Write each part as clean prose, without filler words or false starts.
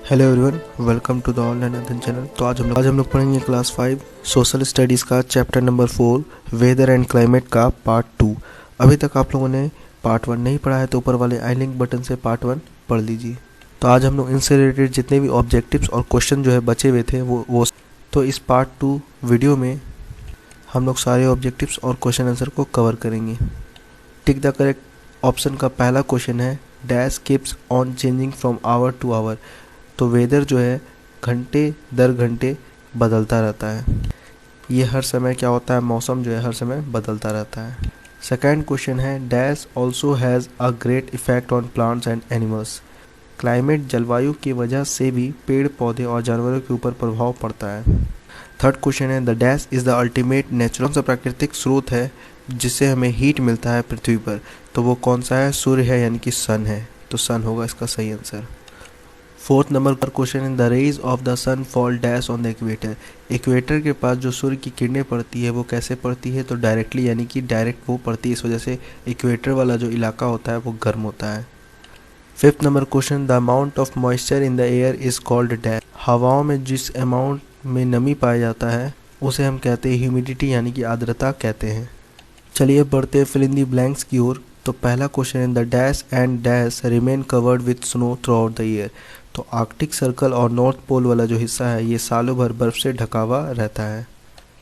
Hello everyone, welcome to the online अध्ययन channel. तो आज हम लोग पढ़ेंगे क्लास 5 सोशल स्टडीज़ का chapter number 4 weather and climate का पार्ट 2। अभी तक आप लोगों ने पार्ट 1 नहीं पढ़ा है तो ऊपर वाले आई लिंक बटन से पार्ट 1 पढ़ लीजिए। तो आज हम लोग इनसे रिलेटेड जितने भी ऑब्जेक्टिव्स और क्वेश्चन जो है बचे हुए थे वो तो इस पार्ट 2 वीडियो में हम लोग सारे ऑब्जेक्टिव्स और क्वेश्चन आंसर को कवर करेंगे। टिक द करेक्ट ऑप्शन का पहला क्वेश्चन है dash keeps on changing from hour to hour. तो वेदर जो है घंटे दर घंटे बदलता रहता है। ये हर समय क्या होता है, मौसम जो है हर समय बदलता रहता है। सेकंड क्वेश्चन है dash also has a great effect on plants and animals. Climate जलवायु की वजह से भी पेड़ पौधे और जानवरों के ऊपर प्रभाव पड़ता है। थर्ड क्वेश्चन है the dash is the ultimate natural सा प्राकृतिक स्रोत है जिससे हमें हीट मिलता है पृथ्वी पर। तो वो कौन सा है, सूर्य है यानी कि सन है। तो सन होगा इसका सही आंसर। फोर्थ नंबर पर क्वेश्चन है the rays of the sun fall dash on the equator. Equator के पास जो सूर्य की किरणें पड़ती है वो कैसे पड़ती है, तो डायरेक्टली यानी कि डायरेक्ट वो पड़ती है। इस वजह से इक्वेटर वाला जो इलाका होता है वो गर्म होता है। Fifth number question the amount of moisture in the air is called dash. हवाओं में जिस अमाउंट में नमी पाया जाता है उसे हम कहते हैं ह्यूमिडिटी यानी कि आर्द्रता कहते हैं। चलिए बढ़ते फिल इन द ब्लैंक्स की ओर। तो पहला क्वेश्चन है the dash and dash remain covered with snow through out the year. तो आर्कटिक सर्कल और नॉर्थ पोल वाला जो हिस्सा है ये सालों भर बर्फ से ढका हुआ रहता है।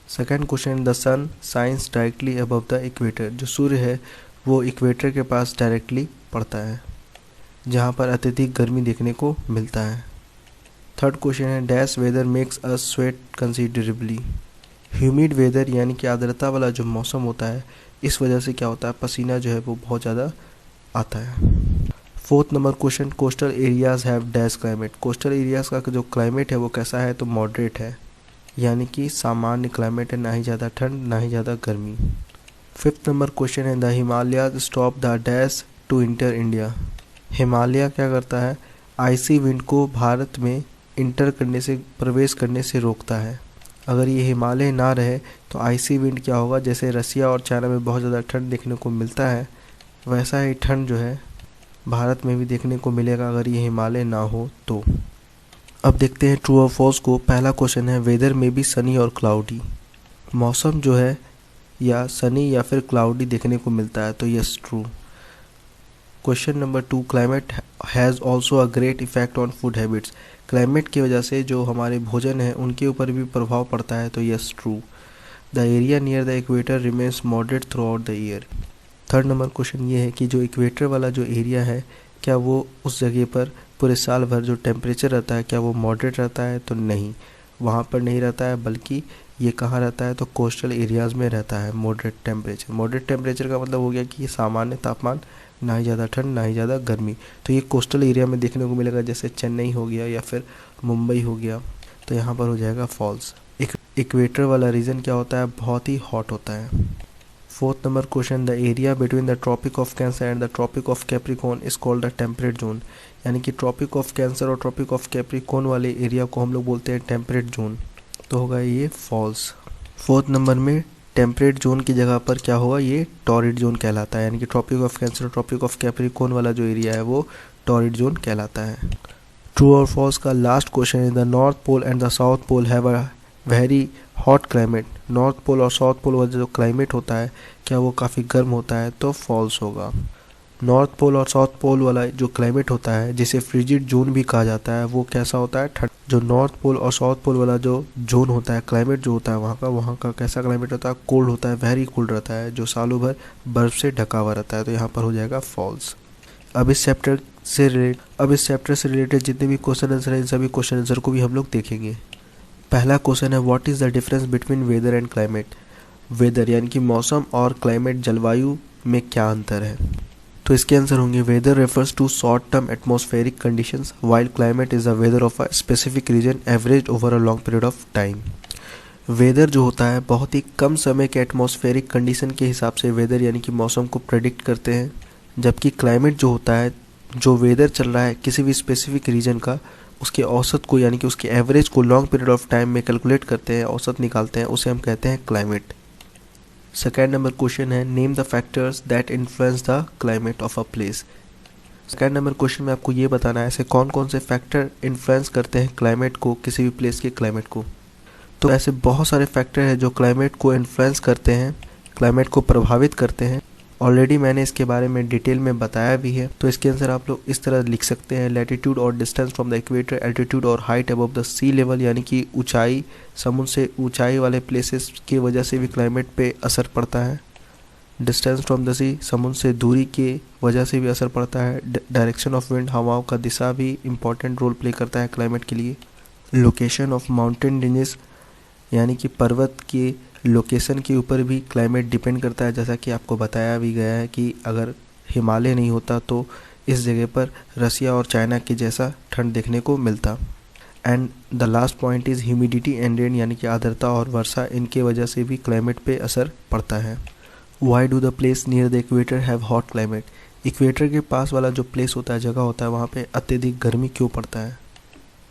Second question the sun shines directly above the equator. जो सूर्य है वो इक्वेटर के पास डायरेक्टली पड़ता है जहाँ पर अत्यधिक गर्मी देखने को मिलता है। थर्ड क्वेश्चन है dash weather makes us sweat considerably. Humid weather यानी कि आर्द्रता वाला जो मौसम होता है इस वजह से क्या होता है, पसीना जो है वो बहुत ज़्यादा आता है। Fourth number question coastal areas have dash climate. Coastal areas का जो क्लाइमेट है वो कैसा है, तो मॉडरेट है यानी कि सामान्य क्लाइमेट है, ना ही ज़्यादा ठंड ना ही ज़्यादा गर्मी। फिफ्थ नंबर क्वेश्चन है the Himalayas stop the dash to enter India. Himalaya क्या करता है, आइसी विंड को भारत में इंटर करने से, प्रवेश करने से रोकता है। अगर ये हिमालय ना रहे तो आइसी विंड क्या होगा, जैसे रसिया और चाइना में बहुत ज़्यादा ठंड देखने को मिलता है वैसा ही ठंड जो है भारत में भी देखने को मिलेगा अगर ये हिमालय ना हो तो। अब देखते हैं ट्रू और फॉल्स को। पहला क्वेश्चन है वेदर में भी सनी और क्लाउडी। मौसम जो है या सनी या फिर क्लाउडी देखने को मिलता है, तो yes true. Question number 2 climate has also a great effect on food habits. Climate की वजह से जो हमारे भोजन है उनके ऊपर भी प्रभाव पड़ता है, तो yes true. The area near the equator remains moderate through out the year. Third number question ये है कि जो इक्वेटर वाला जो एरिया है क्या वो उस जगह पर पूरे साल भर जो टेम्परेचर रहता है क्या वो मॉडरेट रहता है, तो नहीं, वहाँ पर नहीं रहता है, बल्कि ये कहाँ रहता है, तो कोस्टल एरियाज़ में रहता है मॉडरेट टेम्परेचर। मॉडरेट टेम्परेचर का मतलब हो गया कि ये सामान्य तापमान, ना ही ज़्यादा ठंड ना ही ज़्यादा गर्मी। तो ये कोस्टल एरिया में देखने को मिलेगा, जैसे चेन्नई हो गया या फिर मुंबई हो गया, तो यहाँ पर हो जाएगा फॉल्स। इक्वेटर वाला रीजन क्या होता है, बहुत ही हॉट होता है। Fourth number question the area between the tropic of Cancer and the tropic of Capricorn is called the temperate zone. यानी कि ट्रॉपिक ऑफ कैंसर और ट्रॉपिक ऑफ कैप्रिकॉर्न वाले एरिया को हम लोग बोलते हैं टेम्परेट जोन, तो होगा ये फॉल्स। फोर्थ नंबर में टेम्परेट जोन की जगह पर क्या होगा, ये टॉरिड जोन कहलाता है। यानी कि ट्रॉपिक ऑफ कैंसर और ट्रॉपिक ऑफ कैप्रिकॉर्न वाला जो एरिया है वो टॉरिड जोन कहलाता है। ट्रू और फॉल्स का लास्ट क्वेश्चन है the north pole and the south pole have a very hot climate. North pole और साउथ पोल वाला जो क्लाइमेट होता है क्या वो काफ़ी गर्म होता है, तो फॉल्स होगा। नॉर्थ पोल और साउथ पोल वाला जो क्लाइमेट होता है जिसे फ्रिजिड जोन भी कहा जाता है वो कैसा होता है, ठंड। जो नॉर्थ पोल और साउथ पोल वाला जो जोन होता है, क्लाइमेट जो होता है वहाँ का कैसा क्लाइमेट होता है, कोल्ड होता है, वेरी कोल्ड रहता है, जो सालों भर बर्फ से ढका हुआ रहता है, तो यहाँ पर हो जाएगा फॉल्स। अब इस चैप्टर से रिलेटेड जितने भी क्वेश्चन आंसर हैं इन सभी क्वेश्चन आंसर को भी हम लोग देखेंगे। पहला क्वेश्चन है what is the difference between weather and climate. Weather यानी कि मौसम और क्लाइमेट जलवायु में क्या अंतर है, तो इसके आंसर होंगे weather refers to short term atmospheric conditions while climate is the weather of a specific region average over a long period of time. Weather जो होता है बहुत ही कम समय के एटमॉस्फेरिक कंडीशन के हिसाब से वेदर यानी कि मौसम को प्रेडिक्ट करते हैं, जबकि क्लाइमेट जो होता है, जो वेदर चल रहा है किसी भी स्पेसिफिक रीजन का, उसके औसत को यानी कि उसके एवरेज को लॉन्ग पीरियड ऑफ टाइम में कैलकुलेट करते हैं, औसत निकालते हैं, उसे हम कहते हैं क्लाइमेट। सेकेंड नंबर क्वेश्चन है name the factors that influence the climate of a place. Second number question में आपको ये बताना है ऐसे कौन कौन से फैक्टर इन्फ्लुएंस करते हैं क्लाइमेट को, किसी भी प्लेस के क्लाइमेट को। तो ऐसे बहुत सारे फैक्टर हैं जो क्लाइमेट को इन्फ्लुएंस करते हैं, क्लाइमेट को प्रभावित करते हैं। ऑलरेडी मैंने इसके बारे में डिटेल में बताया भी है। तो इसके आंसर आप लोग इस तरह लिख सकते हैं, लैटिट्यूड और distance from the equator, altitude और height above the sea level, यानी कि ऊंचाई, समुद्र से ऊंचाई वाले प्लेसेस की वजह से भी क्लाइमेट पे असर पड़ता है। डिस्टेंस फ्रॉम द सी, समुद्र से दूरी के वजह से भी असर पड़ता है। डायरेक्शन ऑफ विंड, हवाओं का दिशा भी इम्पॉर्टेंट रोल प्ले करता है क्लाइमेट के लिए। लोकेशन ऑफ माउंटेन रेंजेस, यानी कि पर्वत के लोकेशन के ऊपर भी क्लाइमेट डिपेंड करता है, जैसा कि आपको बताया भी गया है कि अगर हिमालय नहीं होता तो इस जगह पर रसिया और चाइना के जैसा ठंड देखने को मिलता। And the last point is humidity and rain, यानी कि आर्द्रता और वर्षा, इनके वजह से भी क्लाइमेट पे असर पड़ता है। Why do the place near the equator have hot climate? Equator के पास वाला जो प्लेस होता है, जगह होता है, वहाँ पे अत्यधिक गर्मी क्यों पड़ता है?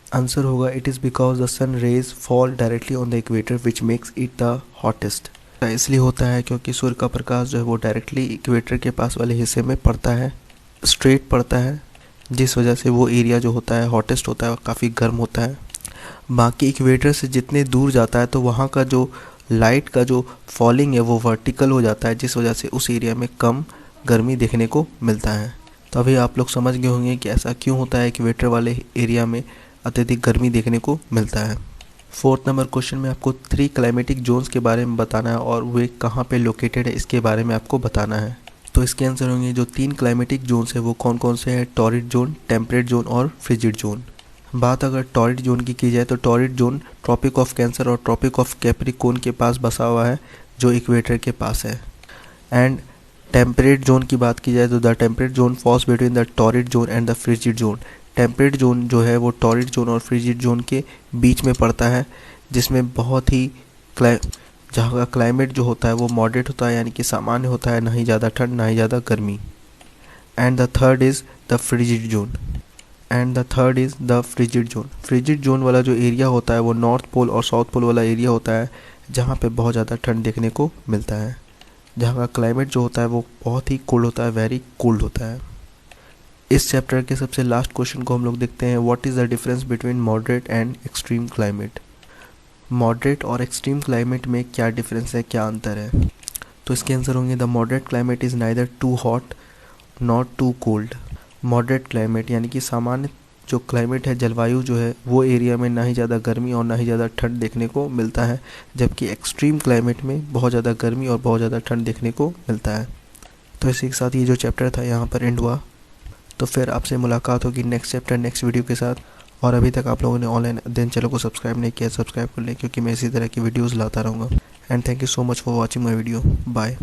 आंसर होगा it is because the sun rays fall directly on the equator which makes it the hottest. इसलिए होता है क्योंकि सूर्य का प्रकाश जो है वो डायरेक्टली इक्वेटर के पास वाले हिस्से में पड़ता है, स्ट्रेट पड़ता है, जिस वजह से वो एरिया जो होता है हॉटेस्ट होता है, काफ़ी गर्म होता है। बाकी इक्वेटर से जितने दूर जाता है तो वहाँ का जो लाइट का जो फॉलिंग है वो वर्टिकल हो जाता है, जिस वजह से उस एरिया में कम गर्मी देखने को मिलता है। तो अभी आप लोग समझ गए होंगे कि ऐसा क्यों होता है, इक्वेटर वाले एरिया में अत्यधिक गर्मी देखने को मिलता है। फोर्थ नंबर क्वेश्चन में आपको 3 क्लाइमेटिक जोन्स के बारे में बताना है और वे कहाँ पे लोकेटेड है इसके बारे में आपको बताना है। तो इसके आंसर होंगे जो 3 क्लाइमेटिक जोन्स है वो कौन कौन से हैं, टॉरिड जोन, टेम्परेट जोन और फ्रिजिड जोन। बात अगर टॉरिड जोन की जाए तो torrid zone tropic of Cancer और ट्रॉपिक ऑफ कैप्रिकॉर्न के पास बसा हुआ है, जो इक्वेटर के पास है। एंड टेम्परेट जोन की बात की जाए तो the temperate zone falls between the torrid zone and the frigid zone. Temperate zone जो है वो टॉरिड जोन और फ्रिजिड जोन के बीच में पड़ता है, जिसमें बहुत ही जहाँ का क्लाइमेट जो होता है वो मॉडरेट होता है, यानी कि सामान्य होता है, ना ही ज़्यादा ठंड ना ही ज़्यादा गर्मी। And the third is the frigid zone. Frigid zone वाला जो एरिया होता है वो नॉर्थ पोल और साउथ पोल वाला एरिया होता है, जहाँ पे बहुत ज़्यादा ठंड देखने को मिलता है, जहाँ का क्लाइमेट जो होता है वो बहुत ही कोल्ड होता है, वेरी कोल्ड होता है। इस चैप्टर के सबसे लास्ट क्वेश्चन को हम लोग देखते हैं, what is the difference between moderate and extreme climate. Moderate और एक्सट्रीम क्लाइमेट में क्या डिफरेंस है, क्या अंतर है? तो इसके आंसर होंगे the moderate climate is neither too hot not too cold. Moderate climate यानी कि सामान्य जो क्लाइमेट है, जलवायु जो है, वो एरिया में ना ही ज़्यादा गर्मी और ना ही ज़्यादा ठंड देखने को मिलता है, जबकि एक्सट्रीम क्लाइमेट में बहुत ज़्यादा गर्मी और बहुत ज़्यादा ठंड देखने को मिलता है। तो इसी के साथ ये जो चैप्टर था यहाँ पर एंड हुआ। तो फिर आपसे मुलाकात होगी नेक्स्ट चैप्टर नेक्स्ट वीडियो के साथ। और अभी तक आप लोगों ने ऑनलाइन अध्ययन चैनल को सब्सक्राइब नहीं किया, सब्सक्राइब कर लें, क्योंकि मैं इसी तरह की वीडियोज़ लाता रहूँगा। And thank you so much for watching my video. Bye.